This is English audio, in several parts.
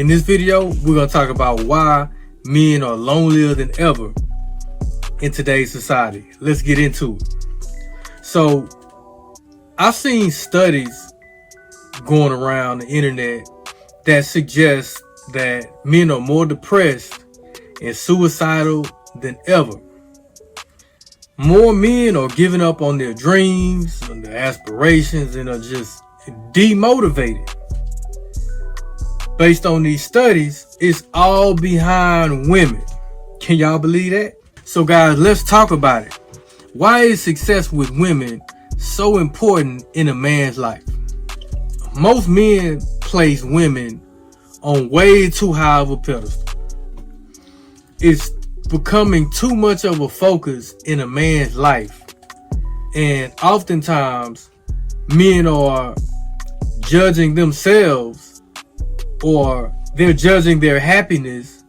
In this video, we're going to talk about why men are lonelier than ever in today's society. Let's get into it. So, I've seen studies going around the internet that suggest that men are more depressed and suicidal than ever. More men are giving up on their dreams, on their aspirations, and are just demotivated. Based on these studies, it's all behind women. Can y'all believe that? So guys, let's talk about it. Why is success with women so important in a man's life? Most men place women on way too high of a pedestal. It's becoming too much of a focus in a man's life. And oftentimes, men are judging themselves, or they're judging their happiness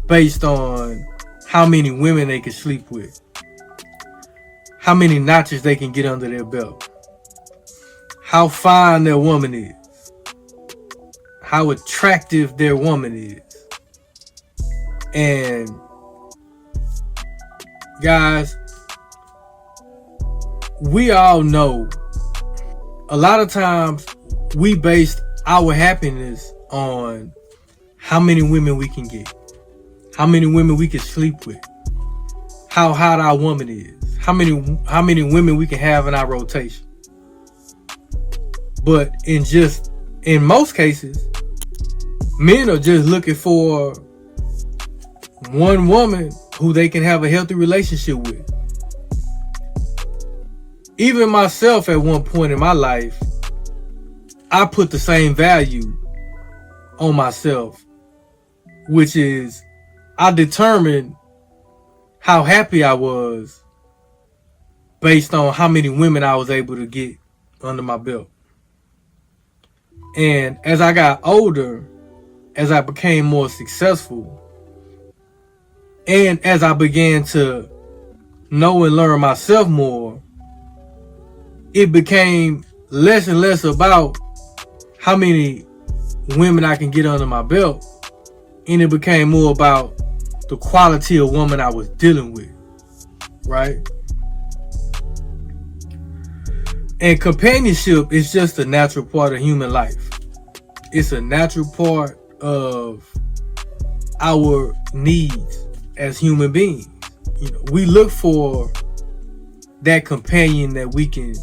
based on how many women they can sleep with, how many notches they can get under their belt, how fine their woman is, how attractive their woman is. And guys, we all know a lot of times we base our happiness on how many women we can get, how many women we can sleep with, how hot our woman is, how many women we can have in our rotation. But in most cases, men are just looking for one woman who they can have a healthy relationship with. Even myself, at one point in my life, I put the same value on myself, which is I determined how happy I was based on how many women I was able to get under my belt. And as I got older, as I became more successful, and as I began to know and learn myself more, it became less and less about how many women I can get under my belt, and it became more about the quality of woman I was dealing with, right? And companionship is just a natural part of human life. It's a natural part of our needs as human beings. You know, we look for that companion that we can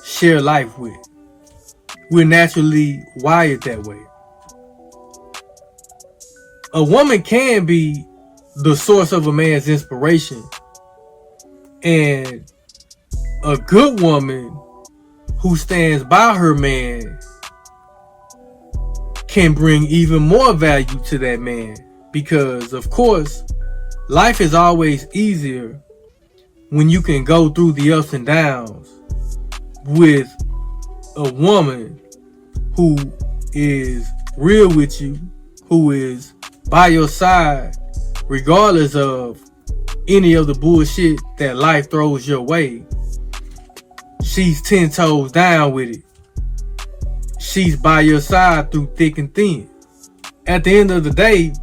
share life with. We're naturally wired that way. A woman can be the source of a man's inspiration, and a good woman who stands by her man can bring even more value to that man, because of course life is always easier when you can go through the ups and downs with a woman who is real with you, who is by your side regardless of any of the bullshit that life throws your way. She's 10 toes down with it. She's by your side through thick and thin. At the end of the day,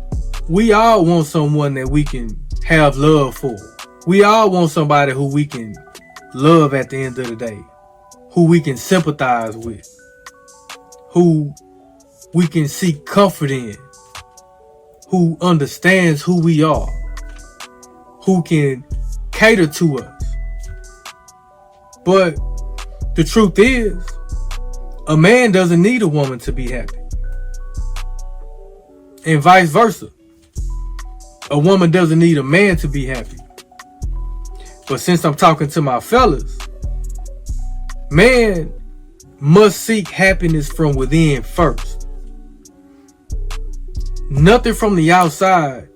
we all want someone that we can have love for. We all want somebody who we can love at the end of the day, who we can sympathize with, who we can seek comfort in, who understands who we are, who can cater to us. But the truth is, a man doesn't need a woman to be happy, and vice versa. A woman doesn't need a man to be happy. But since I'm talking to my fellas, man must seek happiness from within first. Nothing from the outside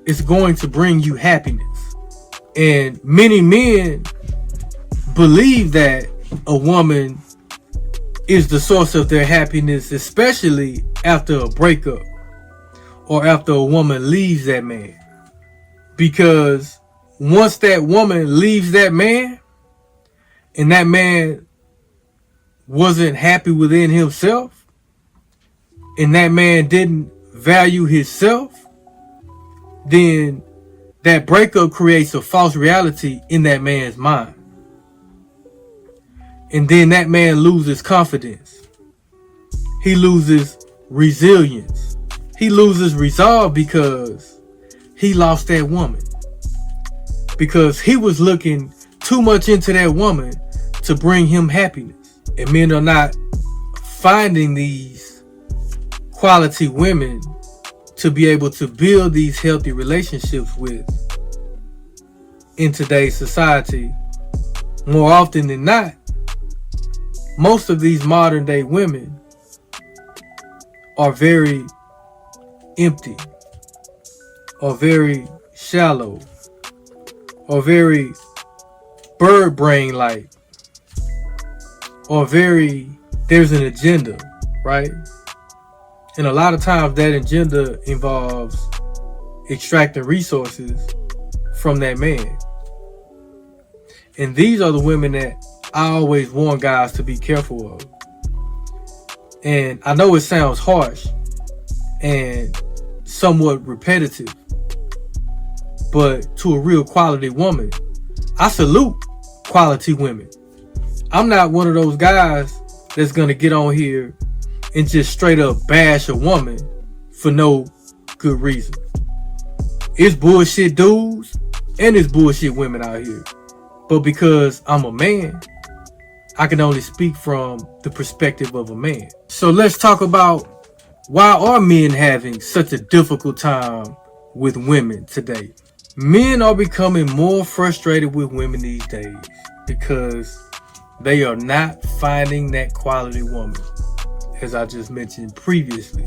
is going to bring you happiness. And many men believe that a woman is the source of their happiness, especially after a breakup or after a woman leaves that man. Because once that woman leaves that man, and that man wasn't happy within himself, and that man didn't value himself, then that breakup creates a false reality in that man's mind. And then that man loses confidence. He loses resilience. He loses resolve because he lost that woman. Because he was looking too much into that woman to bring him happiness. And men are not finding these quality women to be able to build these healthy relationships with in today's society. More often than not, most of these modern day women are very empty, or very shallow, or very bird brain like, or very, there's an agenda, right? And a lot of times that agenda involves extracting resources from that man. And these are the women that I always warn guys to be careful of. And I know it sounds harsh and somewhat repetitive, but to a real quality woman, I salute quality women. I'm not one of those guys that's gonna get on here and just straight up bash a woman for no good reason. It's bullshit dudes and it's bullshit women out here. But because I'm a man, I can only speak from the perspective of a man. So let's talk about, why are men having such a difficult time with women today? Men are becoming more frustrated with women these days because they are not finding that quality woman. As I just mentioned previously,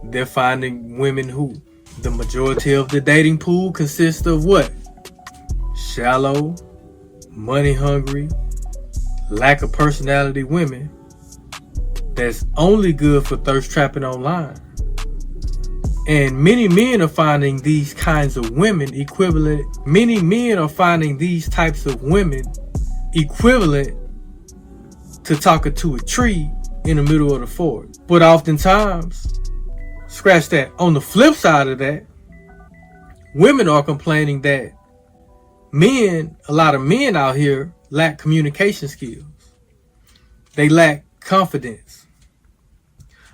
they're finding women who, the majority of the dating pool consists of what? Shallow, money hungry, lack of personality women that's only good for thirst trapping online. And many men are finding these kinds of women equivalent. Many men are finding these types of women equivalent to talking to a tree in the middle of the forest. But oftentimes, scratch that. On the flip side of that, women are complaining that a lot of men out here lack communication skills. They lack confidence.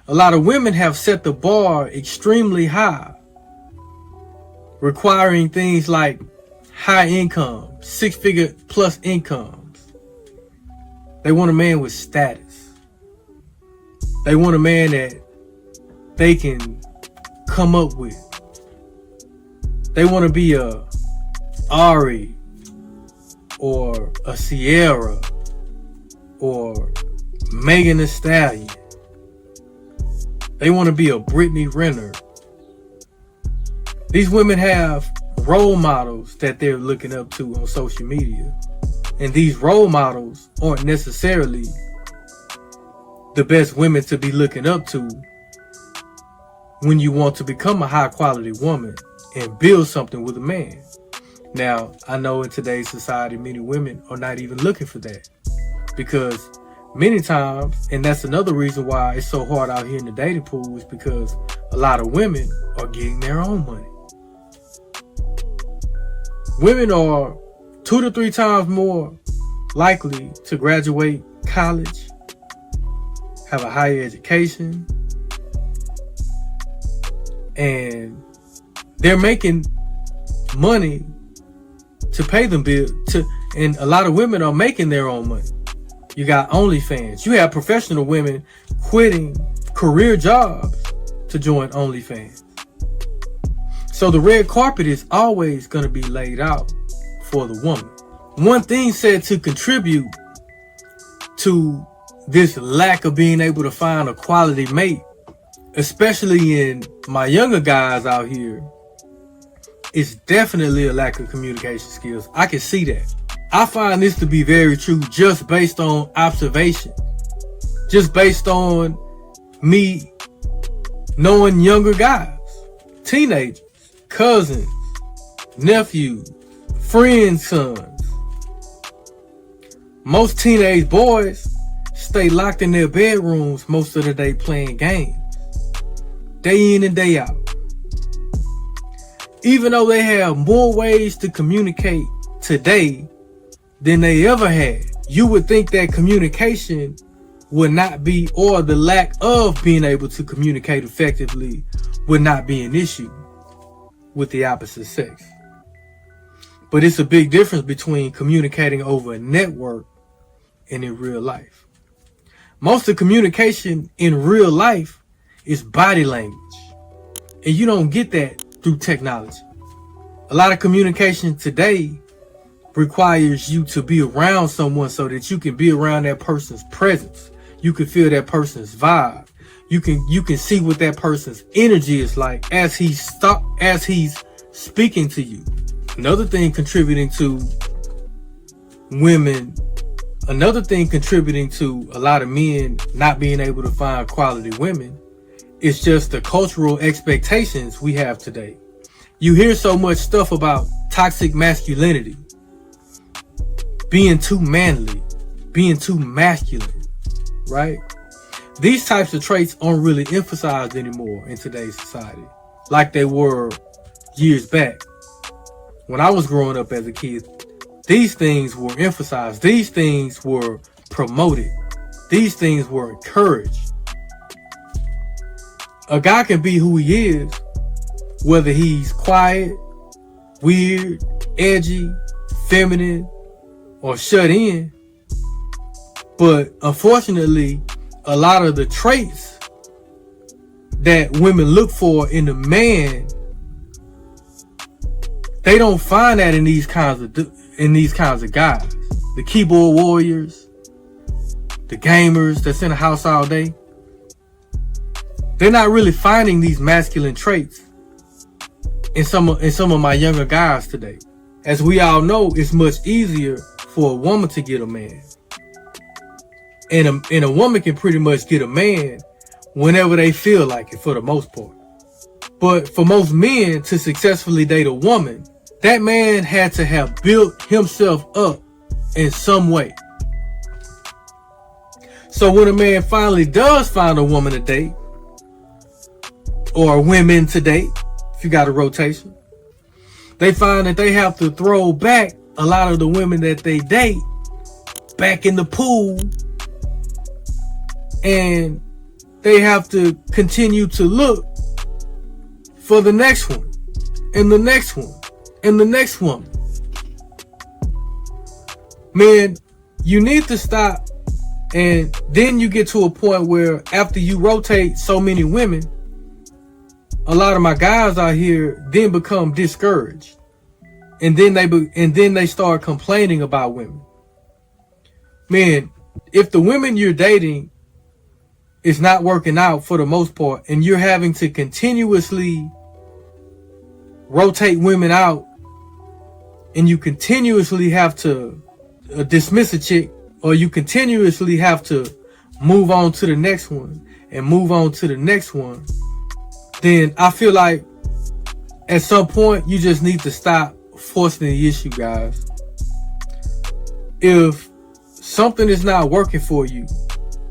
A lot of women have set the bar extremely high, requiring things like high income, 6-figure plus incomes. They want a man with status. They want a man that they can come up with. They want to be a Ari or a Sierra or Megan Thee Stallion. They want to be a Brittany Renner. These women have role models that they're looking up to on social media. And these role models aren't necessarily the best women to be looking up to when you want to become a high quality woman and build something with a man. Now, I know in today's society, many women are not even looking for that, because many times, and that's another reason why it's so hard out here in the dating pool, is because a lot of women are getting their own money. Women are 2 to 3 times more likely to graduate college, have a higher education, and they're making money to pay them bills. And a lot of women are making their own money. You got OnlyFans. You have professional women quitting career jobs to join OnlyFans. So the red carpet is always going to be laid out for the woman. One thing said to contribute to this lack of being able to find a quality mate, especially in my younger guys out here, is definitely a lack of communication skills. I can see that. I find this to be very true just based on observation. Just based on me knowing younger guys, teenagers, cousins, nephews, friends' sons. Most teenage boys stay locked in their bedrooms most of the day playing games. day in and day out. Even though they have more ways to communicate today than they ever had, you would think that communication would not be, or the lack of being able to communicate effectively would not be an issue with the opposite sex. But it's a big difference between communicating over a network and in real life. Most of communication in real life is body language. And you don't get that through technology. A lot of communication today requires you to be around someone so that you can be around that person's presence. You can feel that person's vibe. You can see what that person's energy is like as he's speaking to you. Another thing contributing to a lot of men not being able to find quality women is just the cultural expectations we have today. You hear so much stuff about toxic masculinity, being too manly, being too masculine, right? These types of traits aren't really emphasized anymore in today's society like they were years back. When I was growing up as a kid, these things were emphasized. These things were promoted. These things were encouraged. A guy can be who he is, whether he's quiet, weird, edgy, feminine, or shut in. But unfortunately, a lot of the traits that women look for in a man, they don't find that in these kinds of guys. The keyboard warriors, the gamers that's in the house all day. They're not really finding these masculine traits in some of my younger guys today. As we all know, it's much easier for a woman to get a man. And a woman can pretty much get a man whenever they feel like it, for the most part. But for most men to successfully date a woman, that man had to have built himself up in some way. So when a man finally does find a woman to date, or women to date, if you got a rotation, they find that they have to throw back a lot of the women that they date back in the pool, and they have to continue to look for the next one, and the next one, and the next one. Man, you need to stop. And then you get to a point where after you rotate so many women, a lot of my guys out here then become discouraged, and then they start complaining about women. Man, if the women you're dating is not working out for the most part, and you're having to continuously rotate women out, and you continuously have to dismiss a chick, or you continuously have to move on to the next one and move on to the next one, then I feel like at some point you just need to stop forcing the issue, guys. If something is not working for you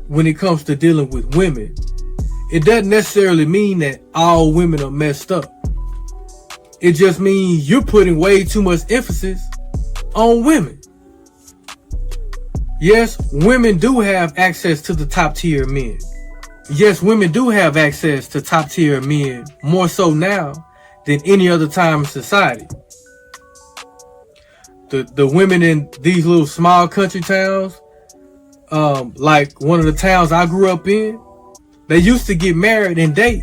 when it comes to dealing with women, it doesn't necessarily mean that all women are messed up. It just means you're putting way too much emphasis on women. Yes, women do have access to the top tier men. Yes, women do have access to top tier men, more so now than any other time in society. The women in these little small country towns, like one of the towns I grew up in, they used to get married and date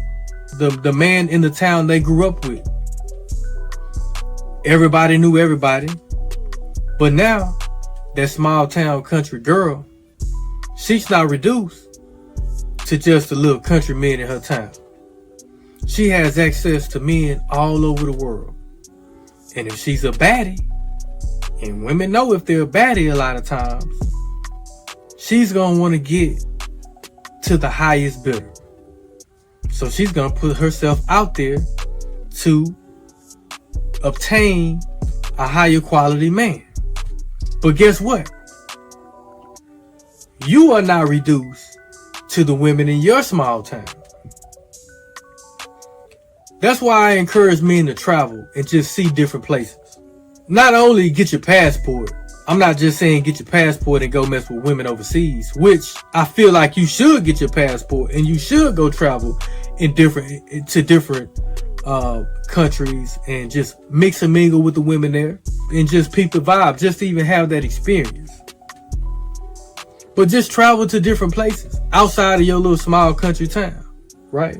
the man in the town they grew up with. Everybody knew everybody. But now, that small town country girl, she's not reduced to just a little country man in her town. She has access to men all over the world. And if she's a baddie, and women know if they're a baddie a lot of times, she's going to want to get to the highest bidder. So she's going to put herself out there to obtain a higher quality man. But guess what? You are not reduced to the women in your small town. That's why I encourage men to travel and just see different places. Not only get your passport. I'm not just saying get your passport and go mess with women overseas, which I feel like you should get your passport and you should go travel to different countries and just mix and mingle with the women there and just peep the vibe, just to even have that experience. But just travel to different places outside of your little small country town, right?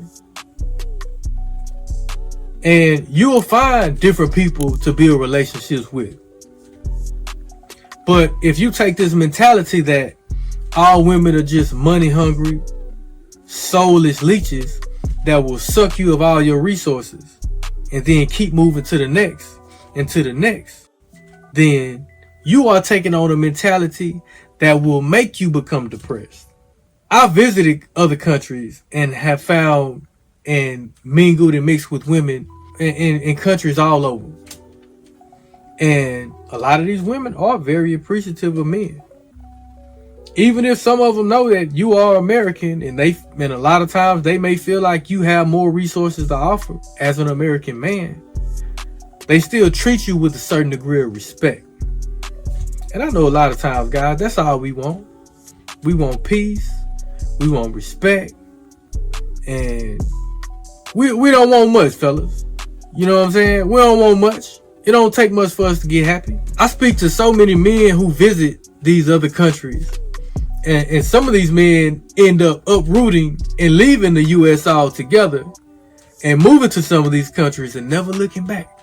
And you will find different people to build relationships with. But if you take this mentality that all women are just money hungry, soulless leeches that will suck you of all your resources and then keep moving to the next and to the next, then you are taking on a mentality that will make you become depressed. I visited other countries and have found and mingled and mixed with women in countries all over. And a lot of these women are very appreciative of men. Even if some of them know that you are American and a lot of times they may feel like you have more resources to offer as an American man, they still treat you with a certain degree of respect. And I know a lot of times, guys, that's all we want. We want peace. We want respect. And we don't want much, fellas. You know what I'm saying? We don't want much. It don't take much for us to get happy. I speak to so many men who visit these other countries. And some of these men end up uprooting and leaving the U.S. altogether and moving to some of these countries and never looking back.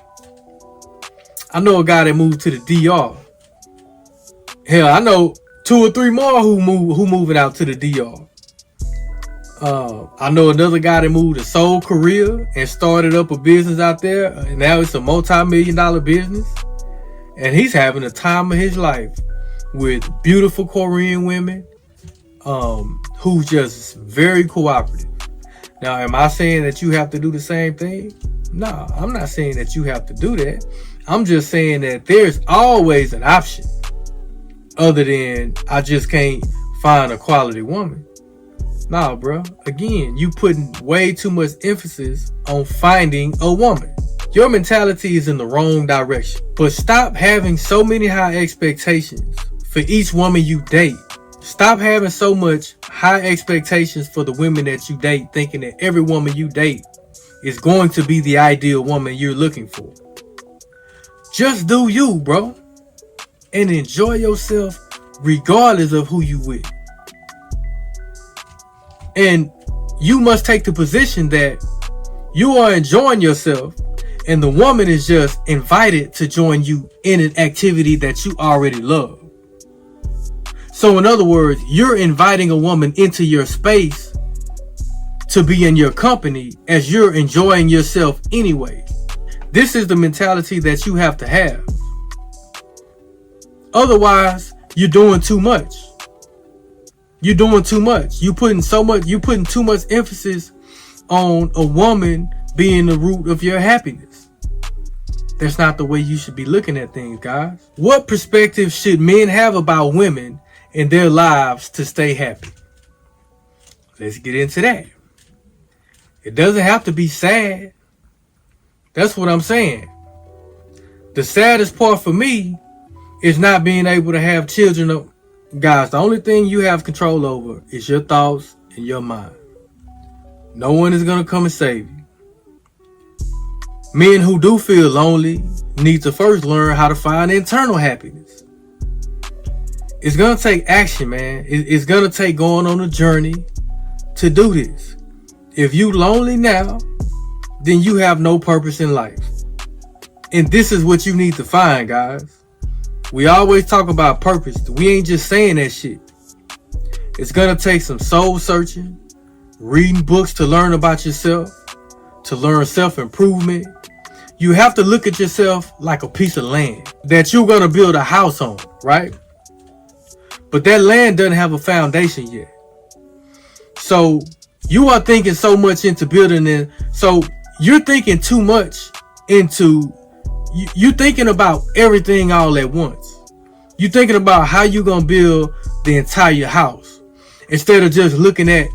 I know a guy that moved to the DR. Hell, I know 2 or 3 more who moving out to the DR. I know another guy that moved to Seoul, Korea and started up a business out there. And now it's a multi-million-dollar business. And he's having the time of his life with beautiful Korean women who's just very cooperative. Now, am I saying that you have to do the same thing? No, I'm not saying that you have to do that. I'm just saying that there's always an option other than I just can't find a quality woman. Nah, bro. Again, you putting way too much emphasis on finding a woman. Your mentality is in the wrong direction. But stop having so many high expectations for each woman you date. Stop having so much high expectations for the women that you date, thinking that every woman you date is going to be the ideal woman you're looking for. Just do you, bro. And enjoy yourself regardless of who you with. And you must take the position that you are enjoying yourself and the woman is just invited to join you in an activity that you already love. So in other words, you're inviting a woman into your space to be in your company as you're enjoying yourself anyway. This is the mentality that you have to have. Otherwise, you're doing too much. You're doing too much. You're putting too much emphasis on a woman being the root of your happiness. That's not the way you should be looking at things, guys. What perspective should men have about women in their lives to stay happy? Let's get into that. It doesn't have to be sad. That's what I'm saying. The saddest part for me is not being able to have children. Guys, the only thing you have control over is your thoughts and your mind. No one is going to come and save you. Men who do feel lonely need to first learn how to find internal happiness. It's going to take action, man. It's going to take going on a journey to do this. If you lonely now, then you have no purpose in life. And this is what you need to find, guys. We always talk about purpose. We ain't just saying that shit. It's going to take some soul searching, reading books to learn about yourself, to learn self-improvement. You have to look at yourself like a piece of land that you're going to build a house on, right? But that land doesn't have a foundation yet. So you are thinking so much into building it. So you're thinking too much into, you're thinking about everything all at once. You're thinking about how you're going to build the entire house instead of just looking at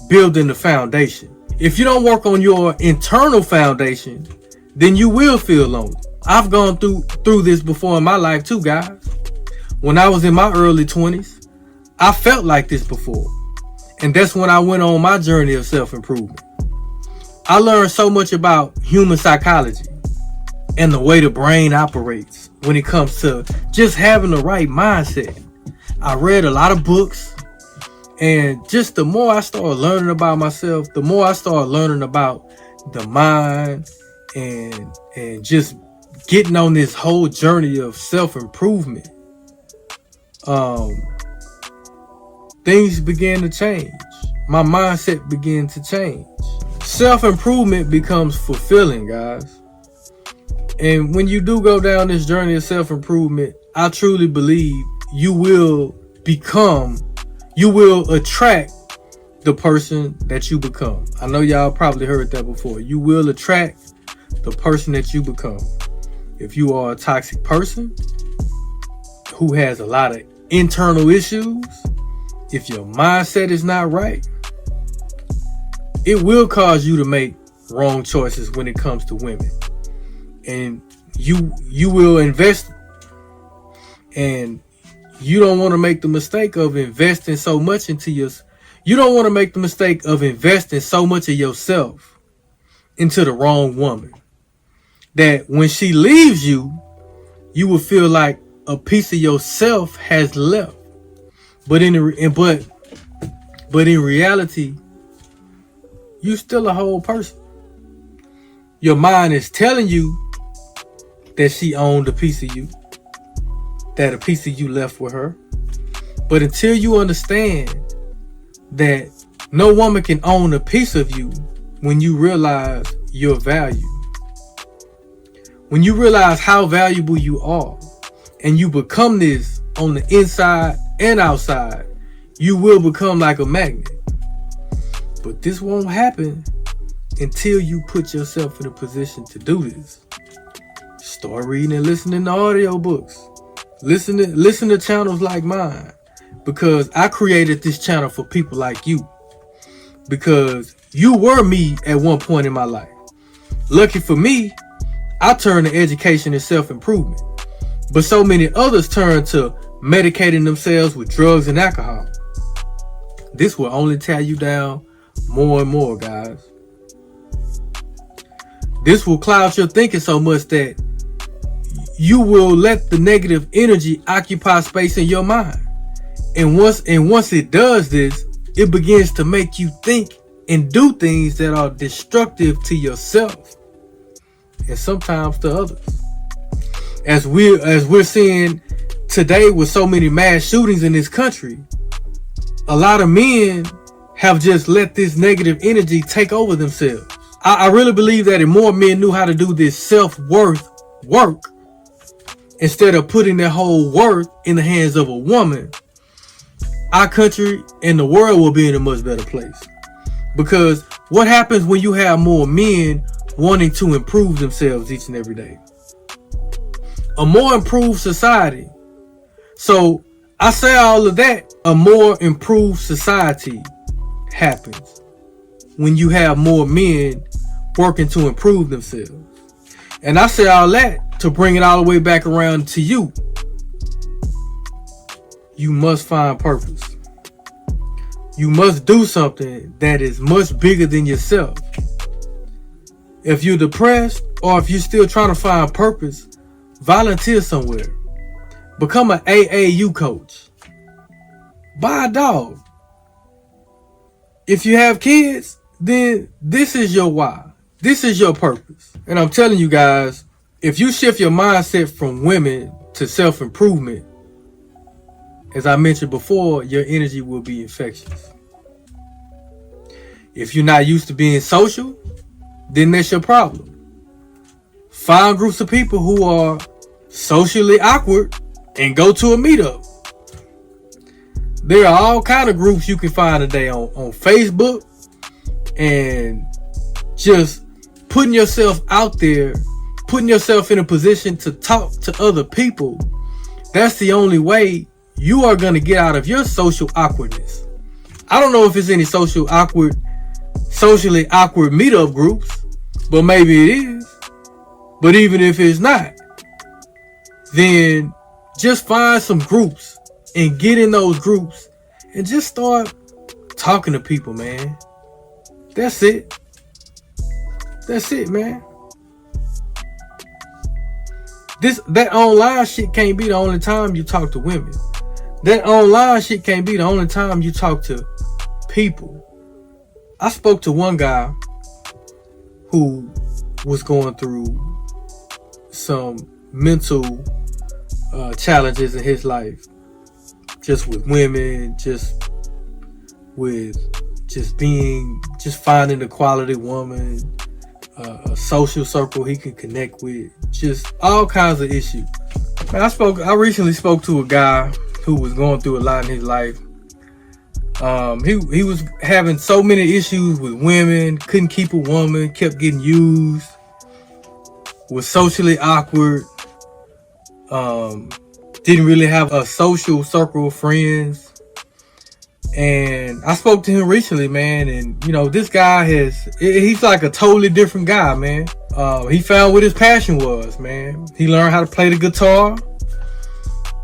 building the foundation. If you don't work on your internal foundation, then you will feel lonely. I've gone through this before in my life too, guys. When I was in my early 20s, I felt like this before. And that's when I went on my journey of self-improvement. I learned so much about human psychology and the way the brain operates when it comes to just having the right mindset. I read a lot of books, and just the more I started learning about myself, the more I started learning about the mind and just getting on this whole journey of self-improvement. Things began to change. My mindset began to change. Self-improvement becomes fulfilling, guys. And when you do go down this journey of self-improvement, I truly believe you will attract the person that you become. I know y'all probably heard that before. You will attract the person that you become. If you are a toxic person who has a lot of internal issues, if your mindset is not right, it will cause you to make wrong choices when it comes to women. And you will invest, and you don't want to make the mistake of investing so much into you don't want to make the mistake of investing so much of yourself into the wrong woman that when she leaves you, you will feel like a piece of yourself has left. But in reality, you still a whole person. Your mind is telling you that she owned a piece of you, that a piece of you left with her. But until you understand that no woman can own a piece of you, when you realize your value, when you realize how valuable you are, and you become this on the inside and outside, you will become like a magnet. But this won't happen until you put yourself in a position to do this. Start reading and listening to audiobooks. Listen to channels like mine, because I created this channel for people like you, because you were me at one point in my life. Lucky for me, I turned to education and self-improvement, but so many others turn to medicating themselves with drugs and alcohol. This will only tear you down more and more, guys. This will cloud your thinking so much that you will let the negative energy occupy space in your mind. And once it does this, it begins to make you think and do things that are destructive to yourself and sometimes to others. As we're seeing today with so many mass shootings in this country, a lot of men have just let this negative energy take over themselves. I really believe that if more men knew how to do this self-worth work, instead of putting their whole worth in the hands of a woman, our country and the world will be in a much better place. Because what happens when you have more men wanting to improve themselves each and every day? A more improved society. So I say all of that, a more improved society happens when you have more men working to improve themselves. And I say all that to bring it all the way back around to you. You must find purpose. You must do something that is much bigger than yourself. If you're depressed, or if you're still trying to find purpose, volunteer somewhere. Become an AAU coach. Buy a dog. If you have kids, then this is your why. This is your purpose. And I'm telling you guys, if you shift your mindset from women to self-improvement, as I mentioned before, your energy will be infectious. If you're not used to being social, then that's your problem. Find groups of people who are socially awkward and go to a meetup. There are all kind of groups you can find today on Facebook, and just putting yourself out there, putting yourself in a position to talk to other people. That's the only way you are going to get out of your social awkwardness. I don't know if it's any social awkward socially awkward meetup groups, but maybe it is. But even if it's not, then just find some groups and get in those groups and just start talking to people, man. That's it. That's it, man. That online shit can't be the only time you talk to women. That online shit can't be the only time you talk to people. I spoke to one guy who was going through some mental challenges in his life, just with women, just finding the quality woman, a social circle he can connect with, just all kinds of issues. Man, I recently spoke to a guy who was going through a lot in his life. He was having so many issues with women, couldn't keep a woman, kept getting used, was socially awkward, didn't really have a social circle of friends. And I spoke to him recently, man, and this guy he's like a totally different guy, man. He found what his passion was, man. He learned how to play the guitar,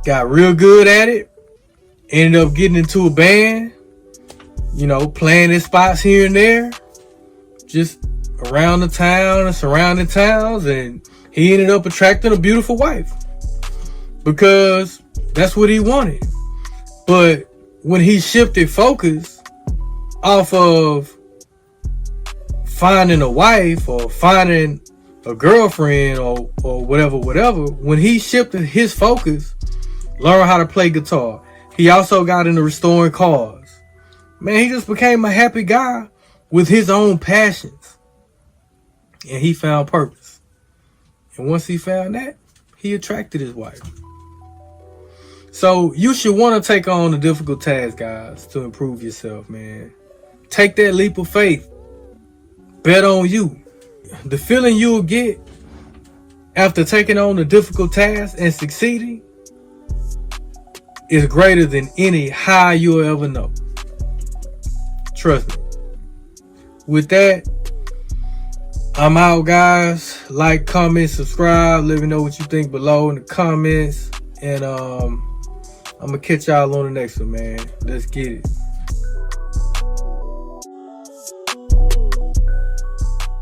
got real good at it, ended up getting into a band, playing his spots here and there, just around the town and surrounding towns, and he ended up attracting a beautiful wife because that's what he wanted. But when he shifted focus off of finding a wife or finding a girlfriend or whatever, when he shifted his focus, learned how to play guitar, he also got into restoring cars. Man, he just became a happy guy with his own passions. And he found purpose. And once he found that, he attracted his wife. So you should want to take on the difficult tasks, guys, to improve yourself, man. Take that leap of faith. Bet on you. The feeling you'll get after taking on the difficult task and succeeding is greater than any high you'll ever know. Trust me. With that, I'm out, guys. Like, comment, subscribe. Let me know what you think below in the comments. And I'm going to catch y'all on the next one, man. Let's get it.